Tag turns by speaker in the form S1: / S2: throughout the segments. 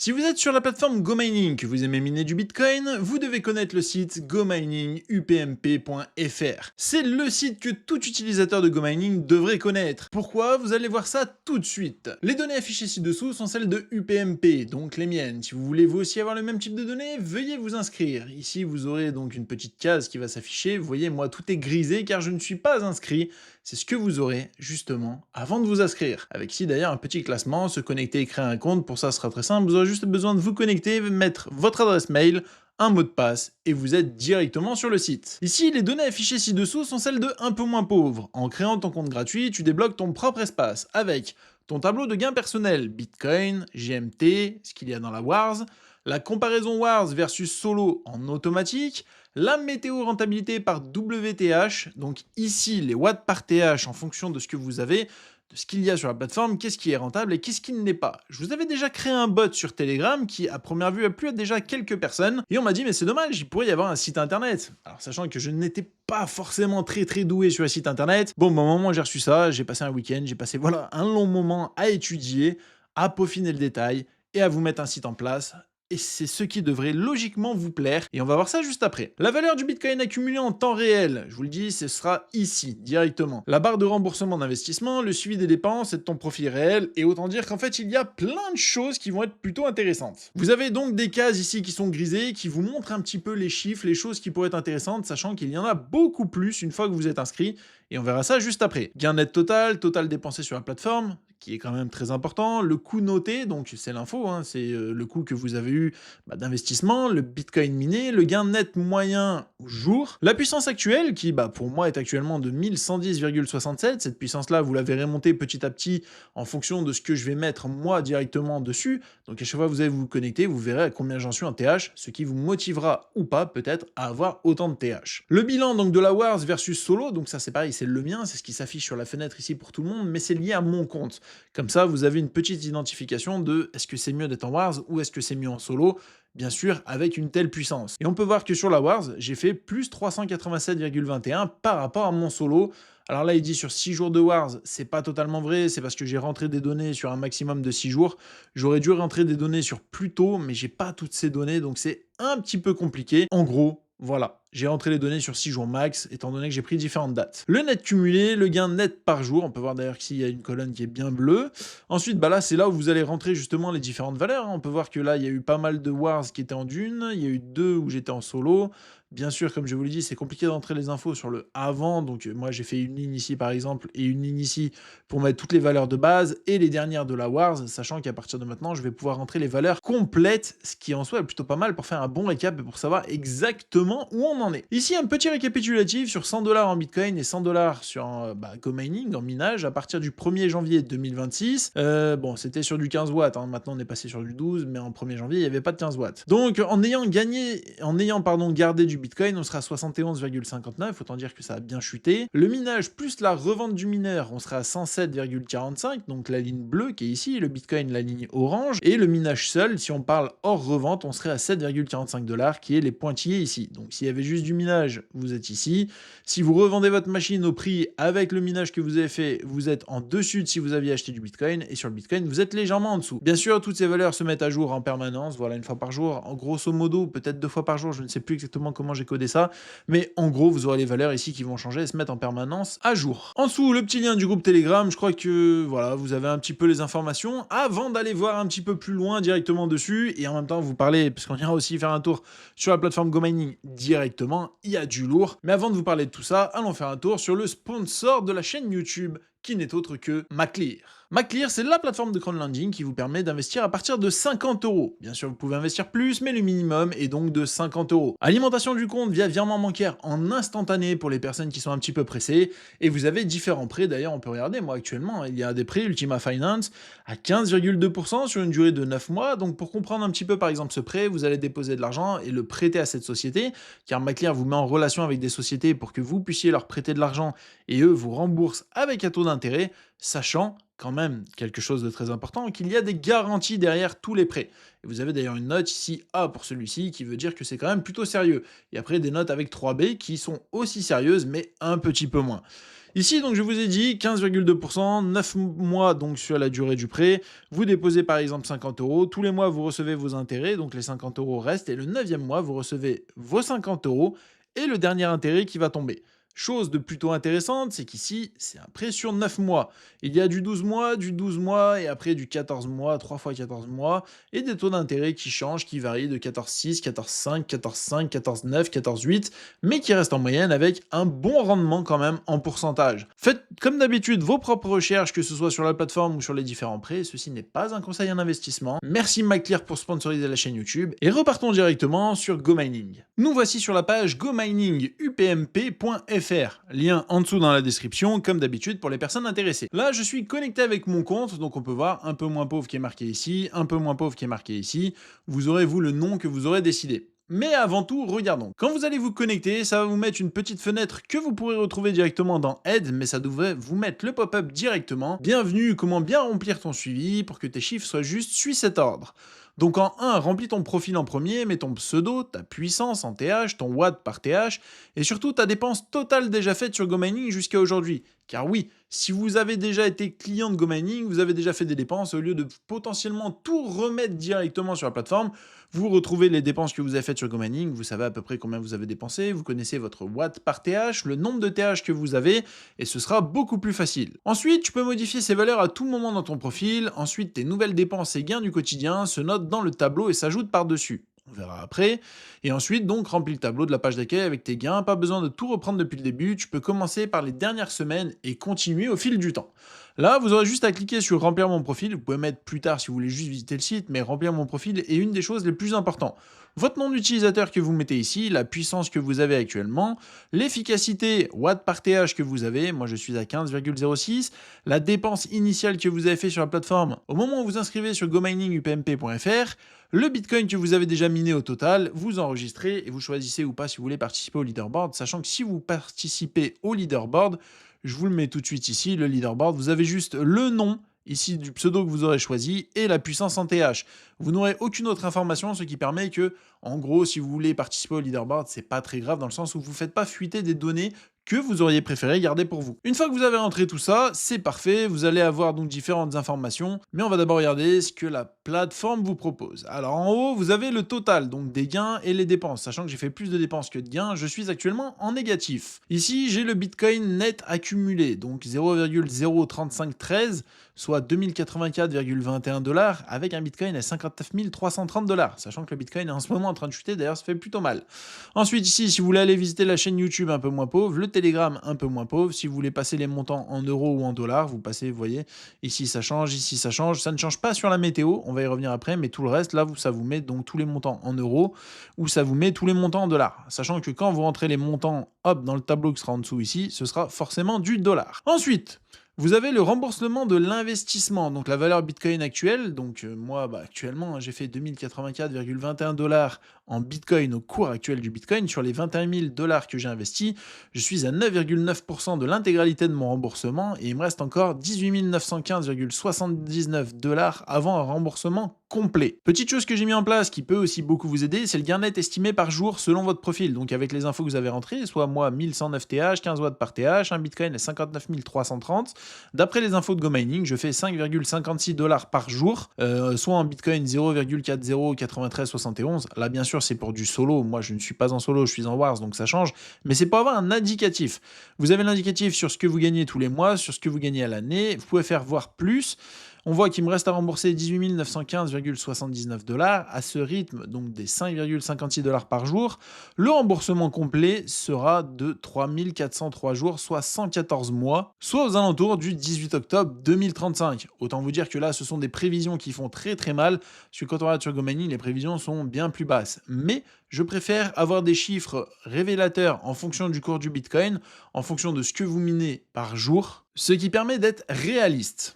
S1: Si vous êtes sur la plateforme GoMining, que vous aimez miner du Bitcoin, vous devez connaître le site gominingupmp.fr. C'est le site que tout utilisateur de GoMining devrait connaître. Pourquoi? Vous allez voir ça tout de suite. Les données affichées ci-dessous sont celles de UPMP, donc les miennes. Si vous voulez vous aussi avoir le même type de données, veuillez vous inscrire. Ici, vous aurez donc une petite case qui va s'afficher. Vous voyez, moi, tout est grisé car je ne suis pas inscrit. C'est ce que vous aurez, justement, avant de vous inscrire. Avec ici, d'ailleurs, un petit classement, se connecter et créer un compte. Pour ça, ce sera très simple. Vous aurez juste besoin de vous connecter, mettre votre adresse mail, un mot de passe, et vous êtes directement sur le site. Ici, les données affichées ci-dessous sont celles de un peu moins pauvres. En créant ton compte gratuit, tu débloques ton propre espace avec ton tableau de gains personnel, Bitcoin, GMT, ce qu'il y a dans la Wars, la comparaison Wars versus Solo en automatique, la météo rentabilité par WTH, donc ici les watts par TH en fonction de ce que vous avez, de ce qu'il y a sur la plateforme, qu'est-ce qui est rentable et qu'est-ce qui ne l'est pas. Je vous avais déjà créé un bot sur Telegram qui, à première vue, a plu à déjà quelques personnes, et on m'a dit mais c'est dommage, il pourrait y avoir un site internet. Alors sachant que je n'étais pas forcément très doué sur les sites internet, bon, au moment où j'ai reçu ça, j'ai passé un week-end, j'ai passé voilà un long moment à étudier, à peaufiner le détail, et à vous mettre un site en place. Et c'est ce qui devrait logiquement vous plaire, et on va voir ça juste après. La valeur du Bitcoin accumulée en temps réel, je vous le dis, ce sera ici, directement. La barre de remboursement d'investissement, le suivi des dépenses et de ton profit réel, et autant dire qu'en fait, il y a plein de choses qui vont être plutôt intéressantes. Vous avez donc des cases ici qui sont grisées, qui vous montrent un petit peu les chiffres, les choses qui pourraient être intéressantes, sachant qu'il y en a beaucoup plus une fois que vous êtes inscrit, et on verra ça juste après. Gain net total, total dépensé sur la plateforme, qui est quand même très important, le coût noté, donc c'est l'info, hein, c'est le coût que vous avez eu d'investissement, le Bitcoin miné, le gain net moyen au jour, la puissance actuelle qui pour moi est actuellement de 1110,67, cette puissance-là vous la verrez monter petit à petit en fonction de ce que je vais mettre moi directement dessus, donc à chaque fois que vous allez vous connecter, vous verrez à combien j'en suis en TH, ce qui vous motivera ou pas peut-être à avoir autant de TH. Le bilan donc de la Wars versus Solo, donc ça c'est pareil, c'est le mien, c'est ce qui s'affiche sur la fenêtre ici pour tout le monde, mais c'est lié à mon compte. Comme ça, vous avez une petite identification de est-ce que c'est mieux d'être en Wars ou est-ce que c'est mieux en solo, bien sûr avec une telle puissance. Et on peut voir que sur la Wars, j'ai fait plus 387,21 par rapport à mon solo. Alors là, il dit sur 6 jours de Wars, c'est pas totalement vrai, c'est parce que j'ai rentré des données sur un maximum de 6 jours. J'aurais dû rentrer des données sur plus tôt, mais j'ai pas toutes ces données, donc c'est un petit peu compliqué. En gros, voilà, j'ai rentré les données sur 6 jours max, étant donné que j'ai pris différentes dates. Le net cumulé, le gain net par jour, on peut voir d'ailleurs qu'ici il y a une colonne qui est bien bleue. Ensuite, là, c'est là où vous allez rentrer justement les différentes valeurs, hein. On peut voir que là, il y a eu pas mal de Wars qui étaient en dune, il y a eu 2 où j'étais en solo. Bien sûr, comme je vous l'ai dit, c'est compliqué d'entrer les infos sur le avant, donc moi j'ai fait une ligne ici par exemple, et une ligne ici pour mettre toutes les valeurs de base, et les dernières de la Wars, sachant qu'à partir de maintenant, je vais pouvoir rentrer les valeurs complètes, ce qui en soi est plutôt pas mal pour faire un bon récap et pour savoir exactement où on en est. Ici, un petit récapitulatif sur 100 $ en Bitcoin et 100 $ sur GoMining, en minage, à partir du 1er janvier 2026. Bon, c'était sur du 15 watts, hein. Maintenant on est passé sur du 12, mais en 1er janvier, il n'y avait pas de 15 watts. Donc, en ayant gardé du Bitcoin, on sera à 71,59, autant dire que ça a bien chuté. Le minage plus la revente du mineur, on sera à 107,45, donc la ligne bleue qui est ici, le Bitcoin la ligne orange, et le minage seul, si on parle hors revente, on serait à 7,45 $, qui est les pointillés ici. Donc s'il y avait juste du minage, vous êtes ici. Si vous revendez votre machine au prix avec le minage que vous avez fait, vous êtes en dessus de si vous aviez acheté du Bitcoin, et sur le Bitcoin, vous êtes légèrement en dessous. Bien sûr, toutes ces valeurs se mettent à jour en permanence, voilà, une fois par jour, en grosso modo, peut-être 2 fois par jour, je ne sais plus exactement comment j'ai codé ça, mais en gros, vous aurez les valeurs ici qui vont changer et se mettre en permanence à jour. En dessous, le petit lien du groupe Telegram, je crois que voilà, vous avez un petit peu les informations avant d'aller voir un petit peu plus loin directement dessus, et en même temps vous parler, parce qu'on ira aussi faire un tour sur la plateforme GoMining directement, il y a du lourd. Mais avant de vous parler de tout ça, allons faire un tour sur le sponsor de la chaîne YouTube, qui n'est autre que Maclear. Maclear, c'est la plateforme de crowdlending qui vous permet d'investir à partir de 50 €. Bien sûr, vous pouvez investir plus, mais le minimum est donc de 50 €. Alimentation du compte via virement bancaire en instantané pour les personnes qui sont un petit peu pressées. Et vous avez différents prêts. D'ailleurs, on peut regarder, moi actuellement, il y a des prêts Ultima Finance à 15,2% sur une durée de 9 mois. Donc pour comprendre un petit peu par exemple ce prêt, vous allez déposer de l'argent et le prêter à cette société, car Maclear vous met en relation avec des sociétés pour que vous puissiez leur prêter de l'argent et eux vous remboursent avec un taux d'intérêt, sachant quand même quelque chose de très important, qu'il y a des garanties derrière tous les prêts. Et vous avez d'ailleurs une note ici A pour celui-ci, qui veut dire que c'est quand même plutôt sérieux. Et après des notes avec 3B qui sont aussi sérieuses, mais un petit peu moins. Ici, donc, je vous ai dit 15,2%, 9 mois donc sur la durée du prêt. Vous déposez par exemple 50 euros. Tous les mois, vous recevez vos intérêts, donc les 50 euros restent. Et le 9e mois, vous recevez vos 50 euros et le dernier intérêt qui va tomber. Chose de plutôt intéressante, c'est qu'ici, c'est un prêt sur 9 mois. Il y a du 12 mois et après du 14 mois, 3 fois 14 mois, et des taux d'intérêt qui changent, qui varient de 14,6, 14,5, 14,5, 14,9, 14,8, mais qui restent en moyenne avec un bon rendement quand même en pourcentage. Faites comme d'habitude vos propres recherches, que ce soit sur la plateforme ou sur les différents prêts, ceci n'est pas un conseil en investissement. Merci McClear pour sponsoriser la chaîne YouTube, et repartons directement sur GoMining. Nous voici sur la page gominingupmp.fr. Lien en dessous dans la description, comme d'habitude pour les personnes intéressées. Là, je suis connecté avec mon compte, donc on peut voir un peu moins pauvre qui est marqué ici, un peu moins pauvre qui est marqué ici. Vous aurez, vous, le nom que vous aurez décidé. Mais avant tout, regardons. Quand vous allez vous connecter, ça va vous mettre une petite fenêtre que vous pourrez retrouver directement dans Aide, mais ça devrait vous mettre le pop-up directement. Bienvenue, comment bien remplir ton suivi pour que tes chiffres soient justes, suis cet ordre. Donc en 1, remplis ton profil en premier, mets ton pseudo, ta puissance en TH, ton watt par TH, et surtout ta dépense totale déjà faite sur GoMining jusqu'à aujourd'hui. Car oui, si vous avez déjà été client de GoMining, vous avez déjà fait des dépenses, au lieu de potentiellement tout remettre directement sur la plateforme, vous retrouvez les dépenses que vous avez faites sur GoMining, vous savez à peu près combien vous avez dépensé, vous connaissez votre watt par TH, le nombre de TH que vous avez, et ce sera beaucoup plus facile. Ensuite, tu peux modifier ces valeurs à tout moment dans ton profil, ensuite tes nouvelles dépenses et gains du quotidien se notent dans le tableau et s'ajoutent par-dessus. On verra après. Et ensuite, donc, remplis le tableau de la page d'accueil avec tes gains. Pas besoin de tout reprendre depuis le début. Tu peux commencer par les dernières semaines et continuer au fil du temps. Là, vous aurez juste à cliquer sur remplir mon profil. Vous pouvez mettre plus tard si vous voulez juste visiter le site, mais remplir mon profil est une des choses les plus importantes. Votre nom d'utilisateur que vous mettez ici, la puissance que vous avez actuellement, l'efficacité watt par TH que vous avez, moi je suis à 15,06, la dépense initiale que vous avez fait sur la plateforme au moment où vous inscrivez sur gominingupmp.fr, le Bitcoin que vous avez déjà miné au total, vous enregistrez et vous choisissez ou pas si vous voulez participer au leaderboard, sachant que si vous participez au leaderboard, je vous le mets tout de suite ici, le leaderboard, vous avez juste le nom ici du pseudo que vous aurez choisi et la puissance en TH. Vous n'aurez aucune autre information, ce qui permet que, en gros, si vous voulez participer au leaderboard, c'est pas très grave dans le sens où vous ne faites pas fuiter des données que vous auriez préféré garder pour vous. Une fois que vous avez rentré tout ça, c'est parfait, vous allez avoir donc différentes informations, mais on va d'abord regarder ce que la plateforme vous propose. Alors en haut, vous avez le total, donc des gains et les dépenses, sachant que j'ai fait plus de dépenses que de gains, je suis actuellement en négatif. Ici, j'ai le Bitcoin net accumulé, donc 0,03513, soit 2084,21 $, avec un Bitcoin à 59 330 $, sachant que le Bitcoin est en ce moment en train de chuter, d'ailleurs ça fait plutôt mal. Ensuite ici, si vous voulez aller visiter la chaîne YouTube un peu moins pauvre, le Telegram un peu moins pauvre, si vous voulez passer les montants en euros ou en dollars, vous passez, vous voyez, ici ça change, ça ne change pas sur la météo, on va y revenir après, mais tout le reste, là, ça vous met donc tous les montants en euros, ou ça vous met tous les montants en dollars, sachant que quand vous rentrez les montants, hop, dans le tableau qui sera en dessous ici, ce sera forcément du dollar. Ensuite, vous avez le remboursement de l'investissement, donc la valeur Bitcoin actuelle. Donc moi, actuellement, j'ai fait 2084,21 $ en Bitcoin au cours actuel du Bitcoin. Sur les 21 000 $ que j'ai investis, je suis à 9,9% de l'intégralité de mon remboursement et il me reste encore 18 915,79 $ avant un remboursement complet. Petite chose que j'ai mis en place qui peut aussi beaucoup vous aider, c'est le gain net estimé par jour selon votre profil. Donc avec les infos que vous avez rentrées, soit moi 1109 TH, 15 watts par TH, un Bitcoin à 59 330. D'après les infos de GoMining, je fais 5,56 $ par jour, soit en Bitcoin 0,409371. Là, bien sûr, c'est pour du solo. Moi, je ne suis pas en solo, je suis en Wars, donc ça change. Mais c'est pour avoir un indicatif. Vous avez l'indicatif sur ce que vous gagnez tous les mois, sur ce que vous gagnez à l'année. Vous pouvez faire voir plus. On voit qu'il me reste à rembourser 18 915,79 $ à ce rythme, donc des 5,56 $ par jour. Le remboursement complet sera de 3403 jours, soit 114 mois, soit aux alentours du 18 octobre 2035. Autant vous dire que là, ce sont des prévisions qui font très très mal, parce que quand on regarde sur GoMining, les prévisions sont bien plus basses. Mais je préfère avoir des chiffres révélateurs en fonction du cours du Bitcoin, en fonction de ce que vous minez par jour, ce qui permet d'être réaliste.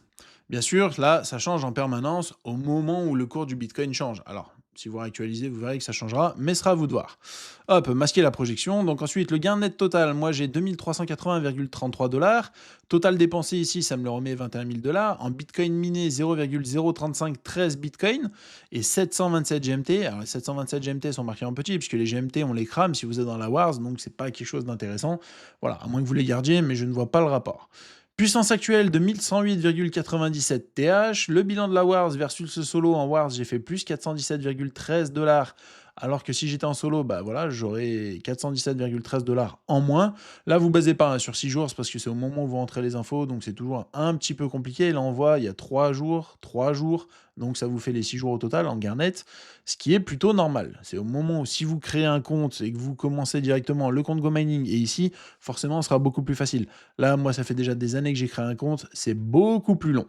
S1: Bien sûr, là, ça change en permanence au moment où le cours du Bitcoin change. Alors, Si vous réactualisez, vous verrez que ça changera, mais ce sera à vous de voir. Hop, masquer la projection. Donc ensuite, le gain net total, moi j'ai 2380,33 $. Total dépensé ici, ça me le remet 21 000 $. En bitcoin miné, 0,03513 bitcoin et 727 GMT. Alors les 727 GMT sont marqués en petit, puisque les GMT, on les crame si vous êtes dans la Wars, donc c'est pas quelque chose d'intéressant. Voilà, à moins que vous les gardiez, mais je ne vois pas le rapport. Puissance actuelle de 1108,97 TH. Le bilan de la Wars versus le solo en Wars, j'ai fait plus 417,13 $. Alors que si j'étais en solo, bah voilà, j'aurais 417,13 $ en moins. Là, vous basez pas sur 6 jours, c'est parce que c'est au moment où vous rentrez les infos, donc c'est toujours un petit peu compliqué. Là, on voit, il y a 3 jours, 3 jours, donc ça vous fait les 6 jours au total en gain net, ce qui est plutôt normal. C'est au moment où si vous créez un compte et que vous commencez directement le compte GoMining, et ici, forcément, ce sera beaucoup plus facile. Là, moi, ça fait déjà des années que j'ai créé un compte, c'est beaucoup plus long.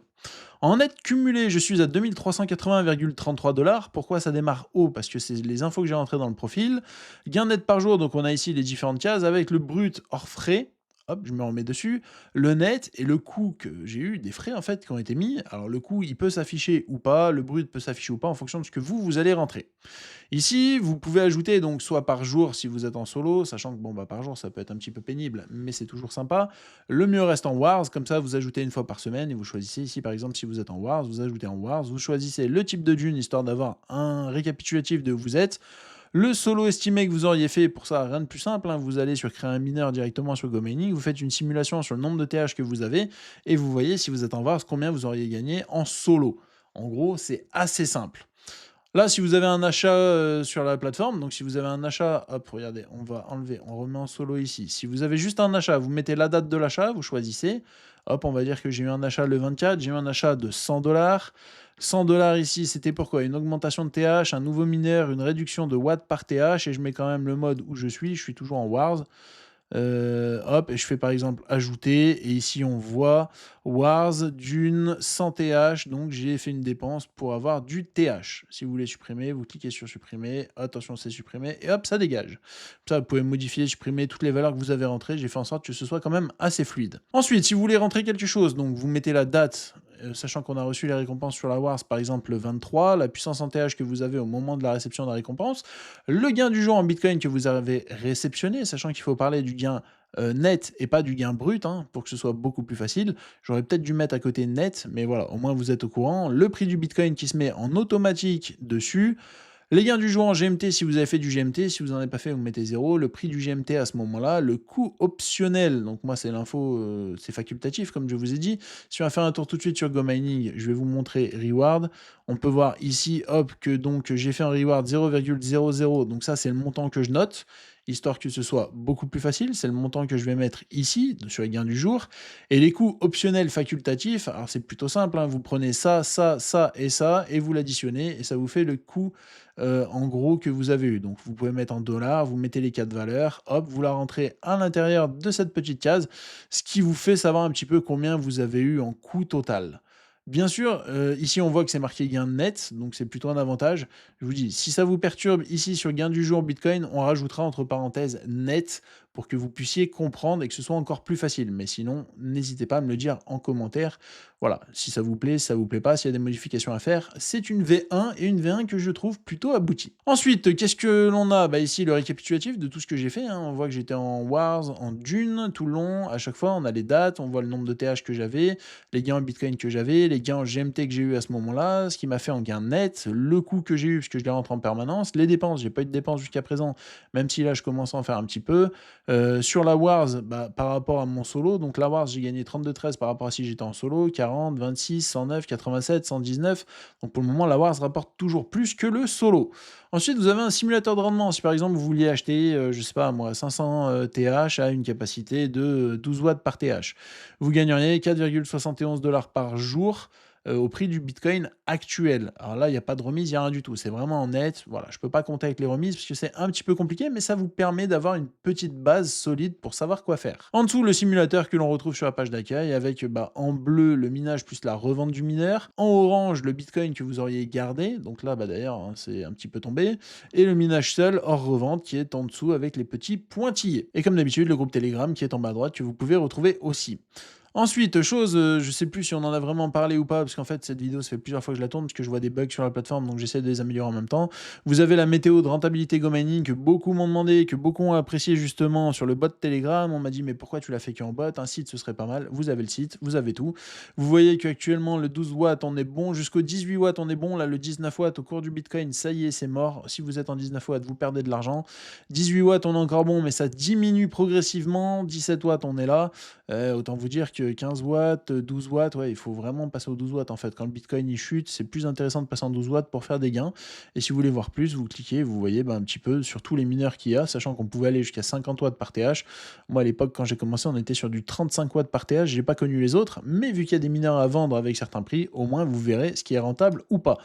S1: En net cumulé, je suis à 2380,33 $. Pourquoi ça démarre haut? Parce que c'est les infos que j'ai rentrées dans le profil. Gain net par jour, donc on a ici les différentes cases avec le brut hors frais. Hop, je me remets dessus. Le net et le coût que j'ai eu, des frais en fait qui ont été mis. Alors le coût, il peut s'afficher ou pas, le brut peut s'afficher ou pas en fonction de ce que vous allez rentrer. Ici, vous pouvez ajouter donc soit par jour si vous êtes en solo, sachant que bon bah par jour ça peut être un petit peu pénible, mais c'est toujours sympa. Le mieux reste en Wars, comme ça vous ajoutez une fois par semaine et vous choisissez ici par exemple si vous êtes en Wars, vous ajoutez en Wars, vous choisissez le type de dune histoire d'avoir un récapitulatif de où vous êtes. Le solo estimé que vous auriez fait, pour ça, rien de plus simple, hein, vous allez sur créer un mineur directement sur GoMining, vous faites une simulation sur le nombre de TH que vous avez, et vous voyez si vous êtes en Wars combien vous auriez gagné en solo. En gros, c'est assez simple. Là, si vous avez un achat sur la plateforme, donc si vous avez un achat, hop, regardez, on va enlever, on remet en solo ici. Si vous avez juste un achat, vous mettez la date de l'achat, vous choisissez. Hop, on va dire que j'ai eu un achat le 24, j'ai eu un achat de 100 $. 100 $ ici, c'était pourquoi? Une augmentation de TH, un nouveau mineur, une réduction de watts par TH, et je mets quand même le mode où je suis toujours en Wars. Hop, et je fais par exemple ajouter, et ici on voit Wars d'une 100 TH, donc j'ai fait une dépense pour avoir du TH. Si vous voulez supprimer, vous cliquez sur supprimer, attention c'est supprimé, et hop, ça dégage. Ça, vous pouvez modifier, supprimer toutes les valeurs que vous avez rentrées, j'ai fait en sorte que ce soit quand même assez fluide. Ensuite, si vous voulez rentrer quelque chose, donc vous mettez la date, sachant qu'on a reçu les récompenses sur la Wars, par exemple le 23, la puissance en TH que vous avez au moment de la réception de la récompense, le gain du jour en Bitcoin que vous avez réceptionné, sachant qu'il faut parler du gain net et pas du gain brut, hein, pour que ce soit beaucoup plus facile. J'aurais peut-être dû mettre à côté net, mais voilà, au moins vous êtes au courant. Le prix du Bitcoin qui se met en automatique dessus. Les gains du jour en GMT, si vous avez fait du GMT, si vous n'en avez pas fait, vous mettez 0. Le prix du GMT à ce moment-là, le coût optionnel, donc moi c'est l'info, c'est facultatif comme je vous ai dit. Si on va faire un tour tout de suite sur GoMining, je vais vous montrer Reward. On peut voir ici, hop, que donc j'ai fait un Reward 0,00, donc ça c'est le montant que je note, histoire que ce soit beaucoup plus facile, c'est le montant que je vais mettre ici, sur les gains du jour. Et les coûts optionnels facultatifs, alors c'est plutôt simple, hein, vous prenez ça, ça, ça et ça, et vous l'additionnez, et ça vous fait le coût en gros que vous avez eu. Donc vous pouvez mettre en dollars, vous mettez les 4 valeurs, hop, vous la rentrez à l'intérieur de cette petite case, ce qui vous fait savoir un petit peu combien vous avez eu en coût total. Bien sûr, ici on voit que c'est marqué gain net, donc c'est plutôt un avantage. Je vous dis, si ça vous perturbe ici sur gain du jour Bitcoin, on rajoutera entre parenthèses net pour que vous puissiez comprendre et que ce soit encore plus facile. Mais sinon, n'hésitez pas à me le dire en commentaire. Voilà, si ça vous plaît, si ça vous plaît pas, s'il y a des modifications à faire, c'est une V1 et une V1 que je trouve plutôt aboutie. Ensuite, qu'est-ce que l'on a? Bah ici, le récapitulatif de tout ce que j'ai fait, hein. On voit que j'étais en Wars, en Dune, tout le long. À chaque fois, on a les dates, on voit le nombre de TH que j'avais, les gains en Bitcoin que j'avais, les gains en GMT que j'ai eu à ce moment-là, ce qui m'a fait en gain net, le coût que j'ai eu parce que je les rentre en permanence, les dépenses, j'ai pas eu de dépenses jusqu'à présent, même si là je commence à en faire un petit peu. Sur la Wars, bah, par rapport à mon solo, donc la Wars j'ai gagné 32-13 par rapport à si j'étais en solo, 40, 26, 109, 87, 119. Donc pour le moment la Wars rapporte toujours plus que le solo. Ensuite vous avez un simulateur de rendement. Si par exemple vous vouliez acheter, je sais pas moi, 500 TH à une capacité de 12 watts par TH, vous gagneriez 4,71 $ par jour au prix du Bitcoin actuel. Alors là, il n'y a pas de remise, il n'y a rien du tout. C'est vraiment en net. Voilà, je ne peux pas compter avec les remises parce que c'est un petit peu compliqué, mais ça vous permet d'avoir une petite base solide pour savoir quoi faire. En dessous, le simulateur que l'on retrouve sur la page d'accueil avec en bleu le minage plus la revente du mineur. En orange, le Bitcoin que vous auriez gardé. Donc là, d'ailleurs, hein, c'est un petit peu tombé. Et le minage seul hors revente qui est en dessous avec les petits pointillés. Et comme d'habitude, le groupe Telegram qui est en bas à droite que vous pouvez retrouver aussi. Ensuite, chose, je sais plus si on en a vraiment parlé ou pas, parce qu'en fait, cette vidéo, ça fait plusieurs fois que je la tourne, parce que je vois des bugs sur la plateforme, donc j'essaie de les améliorer en même temps. Vous avez la météo de rentabilité Go Mining que beaucoup m'ont demandé, que beaucoup ont apprécié justement sur le bot Telegram. On m'a dit, mais pourquoi tu l'as fait qu'en bot? Un site, ce serait pas mal. Vous avez le site, vous avez tout. Vous voyez qu'actuellement, le 12 watts, on est bon. Jusqu'au 18 watts, on est bon. Là, le 19 watts, au cours du Bitcoin, ça y est, c'est mort. Si vous êtes en 19 watts, vous perdez de l'argent. 18 watts, on est encore bon, mais ça diminue progressivement. 17 watts, on est là. Autant vous dire que 15 watts, 12 watts, ouais, il faut vraiment passer aux 12 watts en fait. Quand le Bitcoin il chute, c'est plus intéressant de passer en 12 watts pour faire des gains. Et si vous voulez voir plus, vous cliquez, vous voyez un petit peu sur tous les mineurs qu'il y a, sachant qu'on pouvait aller jusqu'à 50 watts par TH. Moi à l'époque, quand j'ai commencé, on était sur du 35 watts par TH. J'ai pas connu les autres, mais vu qu'il y a des mineurs à vendre avec certains prix, au moins vous verrez ce qui est rentable ou pas.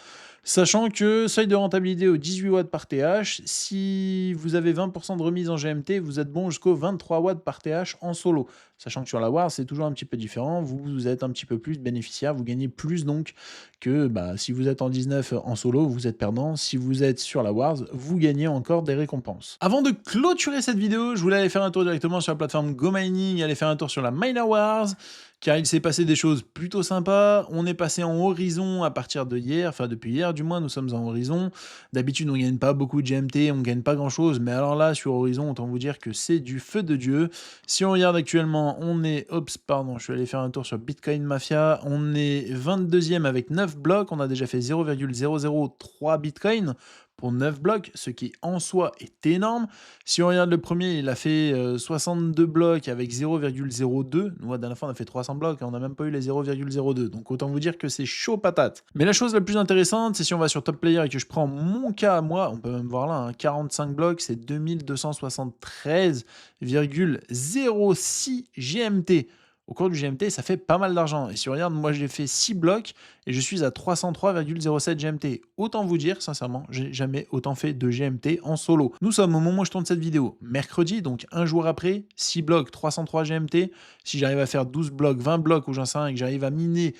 S1: Sachant que seuil de rentabilité au 18 watts par TH, si vous avez 20% de remise en GMT, vous êtes bon jusqu'au 23 watts par TH en solo. Sachant que sur la War, c'est toujours un petit peu différent, vous êtes un petit peu plus bénéficiaire, vous gagnez plus donc que si vous êtes en 19 en solo, vous êtes perdant. Si vous êtes sur la Wars, vous gagnez encore des récompenses. Avant de clôturer cette vidéo, je voulais aller faire un tour directement sur la plateforme Go Mining, aller faire un tour sur la Miner Wars, car il s'est passé des choses plutôt sympas. On est passé en horizon à partir de hier, enfin depuis hier du moins, nous sommes en horizon. D'habitude, on ne gagne pas beaucoup de GMT, on ne gagne pas grand-chose, mais alors là, sur horizon, autant vous dire que c'est du feu de Dieu. Si on regarde actuellement, on est, je suis allé faire un tour sur Bitcoin Mafia, on est 22e avec 9 blocs, on a déjà fait 0,003 Bitcoin pour 9 blocs, ce qui en soi est énorme. Si on regarde le premier, il a fait 62 blocs avec 0,02. Nous, la dernière fois, on a fait 300 blocs et on n'a même pas eu les 0,02. Donc, autant vous dire que c'est chaud patate. Mais la chose la plus intéressante, c'est si on va sur Top Player et que je prends mon cas à moi, on peut même voir là, 45 blocs, c'est 2273,06 GMT. Au cours du GMT, ça fait pas mal d'argent. Et si on regarde, moi j'ai fait 6 blocs et je suis à 303,07 GMT. Autant vous dire, sincèrement, j'ai jamais autant fait de GMT en solo. Nous sommes au moment où je tourne cette vidéo, mercredi, donc un jour après, 6 blocs, 303 GMT. Si j'arrive à faire 12 blocs, 20 blocs ou j'en sais rien, et que j'arrive à miner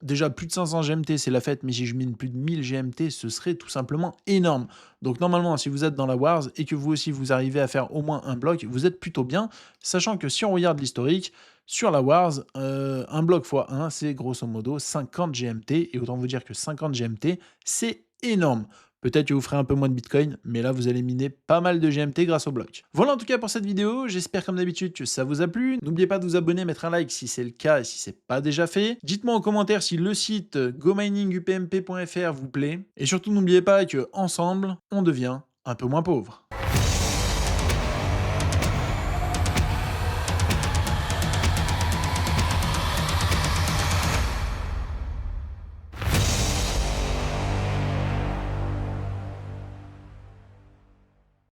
S1: déjà plus de 500 GMT, c'est la fête, mais si je mine plus de 1000 GMT, ce serait tout simplement énorme. Donc normalement, si vous êtes dans la Wars et que vous aussi vous arrivez à faire au moins un bloc, vous êtes plutôt bien, sachant que si on regarde l'historique, sur la Wars, un bloc x 1, c'est grosso modo 50 GMT, et autant vous dire que 50 GMT, c'est énorme. Peut-être que vous ferez un peu moins de Bitcoin, mais là, vous allez miner pas mal de GMT grâce au bloc. Voilà en tout cas pour cette vidéo, j'espère comme d'habitude que ça vous a plu. N'oubliez pas de vous abonner, mettre un like si c'est le cas et si c'est pas déjà fait. Dites-moi en commentaire si le site gominingupmp.fr vous plaît. Et surtout, n'oubliez pas que ensemble, on devient un peu moins pauvre.